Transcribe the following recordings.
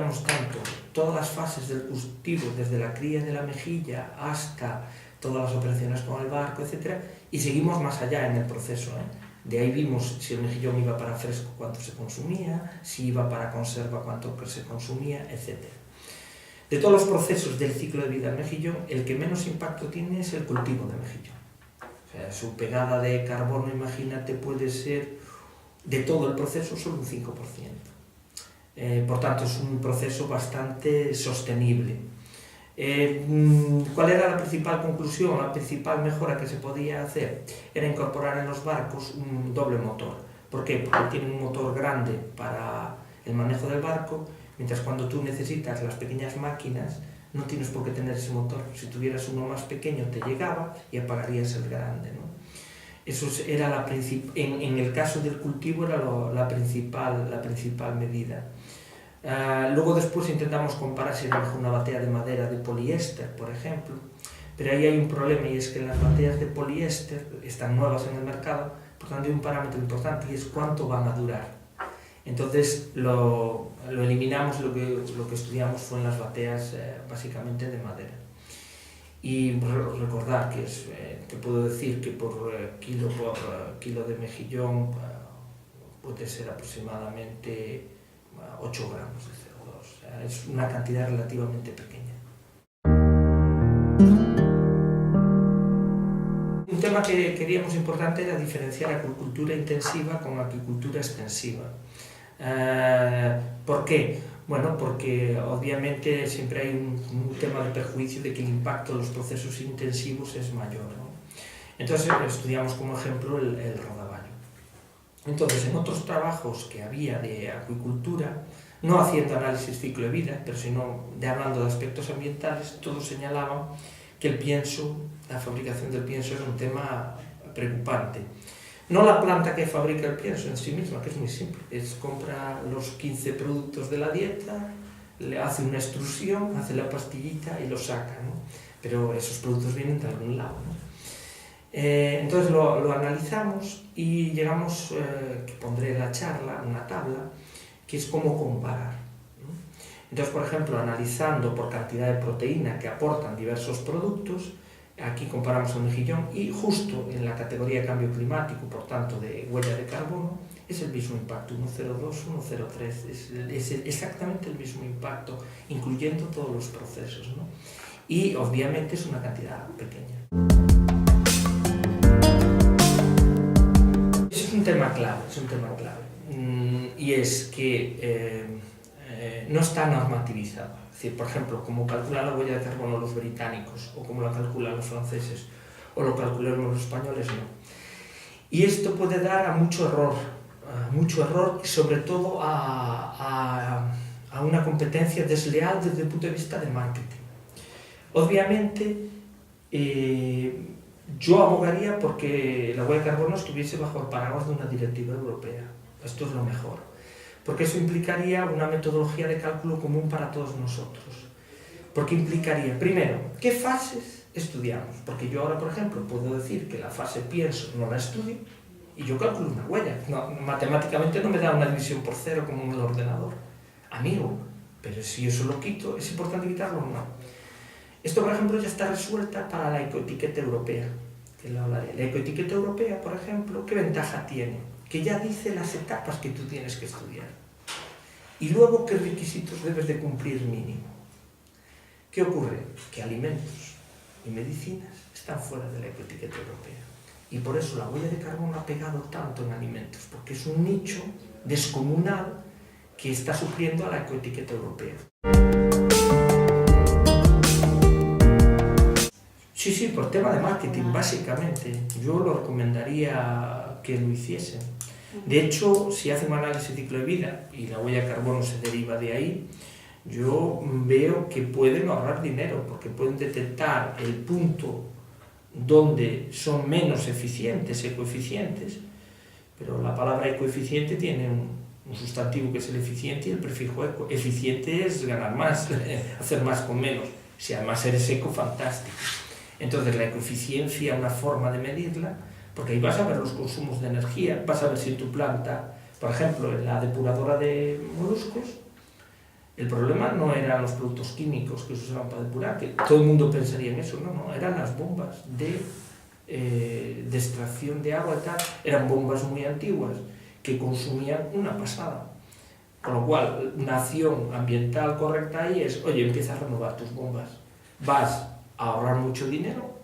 estudiamos tanto todas las fases del cultivo, desde la cría de la mejilla hasta todas las operaciones con el barco, etc. Y seguimos más allá en el proceso, De ahí vimos si el mejillón iba para fresco, cuánto se consumía, si iba para conserva, cuánto se consumía, etc. De todos los procesos del ciclo de vida del mejillón, el que menos impacto tiene es el cultivo del mejillón. O sea, su pegada de carbono, imagínate, puede ser de todo el proceso solo un 5%. Por tanto, es un proceso bastante sostenible. ¿Cuál era la principal conclusión, la principal mejora que se podía hacer? Era incorporar en los barcos un doble motor. ¿Por qué? Porque tienen un motor grande para el manejo del barco, mientras cuando tú necesitas las pequeñas máquinas no tienes por qué tener ese motor. Si tuvieras uno más pequeño te llegaba y apagarías el grande, ¿no? Eso era en el caso del cultivo era la principal medida. Luego después intentamos comparar si era mejor una batea de madera de poliéster, por ejemplo, pero ahí hay un problema, y es que las bateas de poliéster están nuevas en el mercado, por tanto hay un parámetro importante y es cuánto van a durar. Entonces lo eliminamos, lo que estudiamos fue en las bateas básicamente de madera. Y recordar que te puedo decir que por kilo de mejillón puede ser aproximadamente 8 gramos de CO2. O sea, es una cantidad relativamente pequeña. Un tema que queríamos importante era diferenciar acuicultura intensiva con acuicultura extensiva. ¿Por qué? Bueno, porque obviamente siempre hay un tema de perjuicio de que el impacto de los procesos intensivos es mayor, ¿no? Entonces estudiamos como ejemplo el rodaballo. Entonces, en otros trabajos que había de acuicultura, no haciendo análisis ciclo de vida, pero sino hablando de aspectos ambientales, todos señalaban que el pienso, la fabricación del pienso era un tema preocupante. No la planta que fabrica el pienso en sí misma, que es muy simple, compra los 15 productos de la dieta, le hace una extrusión, hace la pastillita y lo saca, ¿no? Pero esos productos vienen de algún lado, ¿no? Entonces lo analizamos y llegamos, que pondré en la charla, una tabla, que es cómo comparar, ¿no? Entonces, por ejemplo, analizando por cantidad de proteína que aportan diversos productos, aquí comparamos el mejillón y justo en la categoría de cambio climático, por tanto de huella de carbono, es el mismo impacto, 1,02, 1,03, es exactamente el mismo impacto, incluyendo todos los procesos, ¿no? Y obviamente es una cantidad pequeña. Es un tema clave, y es que no está normativizado. Es decir, por ejemplo, como calculan la huella de carbono los británicos, o como la calculan los franceses, o lo calculamos los españoles, no. Y esto puede dar a mucho error y sobre todo a una competencia desleal desde el punto de vista de marketing. Obviamente, yo abogaría porque la huella de carbono estuviese bajo el paraguas de una directiva europea. Esto es lo mejor, porque eso implicaría una metodología de cálculo común para todos nosotros. Porque implicaría, primero, ¿qué fases estudiamos? Porque yo ahora, por ejemplo, puedo decir que la fase pienso no la estudio y yo calculo una huella. No, matemáticamente no me da una división por cero como en el ordenador. Amigo, pero si eso lo quito, ¿es importante quitarlo o no? Esto, por ejemplo, ya está resuelta para la ecoetiqueta europea, que lo hablaré. La ecoetiqueta europea, por ejemplo, ¿qué ventaja tiene? Que ya dice las etapas que tú tienes que estudiar. Y luego, ¿qué requisitos debes de cumplir mínimo? ¿Qué ocurre? Que alimentos y medicinas están fuera de la ecoetiqueta europea. Y por eso la huella de carbono ha pegado tanto en alimentos, porque es un nicho descomunal que está supliendo a la ecoetiqueta europea. Sí, por tema de marketing, básicamente. Yo lo recomendaría que lo hiciesen. De hecho, si hacen un análisis de ciclo de vida y la huella de carbono se deriva de ahí, yo veo que pueden ahorrar dinero, porque pueden detectar el punto donde son menos eficientes, ecoeficientes, pero la palabra ecoeficiente tiene un sustantivo que es el eficiente y el prefijo eco. Eficiente es ganar más, hacer más con menos. Si además eres eco, fantástico. Entonces la ecoeficiencia, una forma de medirla, porque ahí vas a ver los consumos de energía, vas a ver si tu planta, por ejemplo, en la depuradora de moluscos, El problema no eran los productos químicos que se usaban para depurar, que todo el mundo pensaría en eso, no, eran las bombas de extracción de agua y tal, eran bombas muy antiguas que consumían una pasada. Con lo cual, una acción ambiental correcta ahí es, oye, empieza a renovar tus bombas. Vas a ahorrar mucho dinero,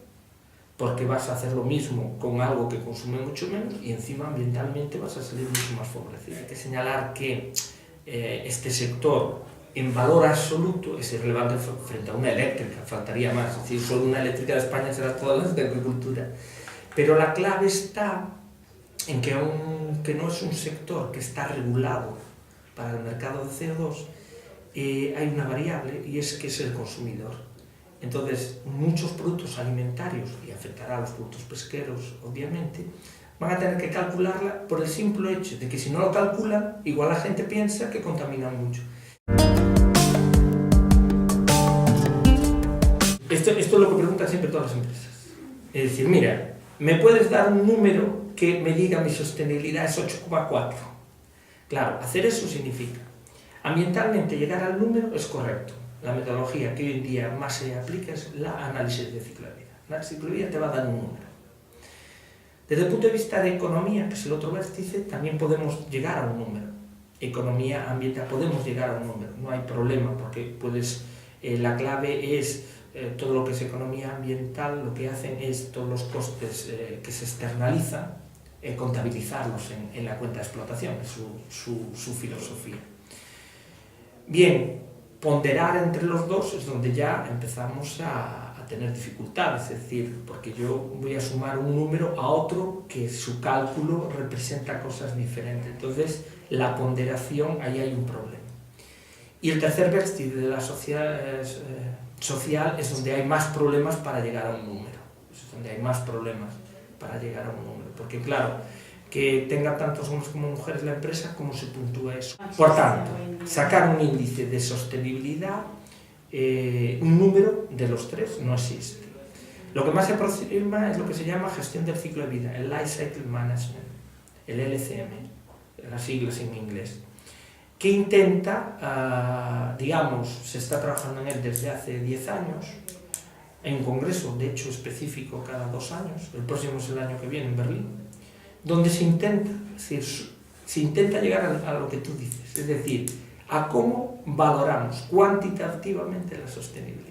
porque vas a hacer lo mismo con algo que consume mucho menos y encima ambientalmente vas a salir mucho más favorecido. Hay que señalar que este sector en valor absoluto es irrelevante frente a una eléctrica, faltaría más, es decir, solo una eléctrica de España será todas las de agricultura. Pero la clave está en que aunque no es un sector que está regulado para el mercado de CO2, hay una variable y es que es el consumidor. Entonces, muchos productos alimentarios, y afectará a los productos pesqueros, obviamente, van a tener que calcularla por el simple hecho de que si no lo calculan, igual la gente piensa que contaminan mucho. Esto es lo que preguntan siempre todas las empresas. Es decir, mira, ¿me puedes dar un número que me diga mi sostenibilidad es 8,4? Claro, hacer eso significa, ambientalmente llegar al número es correcto. La metodología que hoy en día más se aplica es la análisis de ciclo de vida. La ciclo de vida te va a dar un número. Desde el punto de vista de economía, que es el otro vértice, también podemos llegar a un número. Economía ambiental, podemos llegar a un número, no hay problema, porque la clave es todo lo que es economía ambiental, lo que hacen es todos los costes que se externalizan, contabilizarlos en la cuenta de explotación, es su filosofía. Bien, ponderar entre los dos es donde ya empezamos a tener dificultades, es decir, porque yo voy a sumar un número a otro que su cálculo representa cosas diferentes. Entonces, la ponderación, ahí hay un problema. Y el tercer vértice de la social es donde hay más problemas para llegar a un número. Es donde hay más problemas para llegar a un número. Porque claro, que tenga tantos hombres como mujeres la empresa, ¿cómo se puntúa eso? Por tanto, sacar un índice de sostenibilidad, un número de los tres no existe. Lo que más se aproxima es lo que se llama gestión del ciclo de vida, el Life Cycle Management, el LCM, las siglas en inglés, que intenta, digamos, se está trabajando en él desde hace 10 años, hay un congreso, de hecho, específico cada 2 años, el próximo es el año que viene en Berlín, donde se intenta, es decir, se intenta llegar a lo que tú dices, es decir, a cómo valoramos cuantitativamente la sostenibilidad.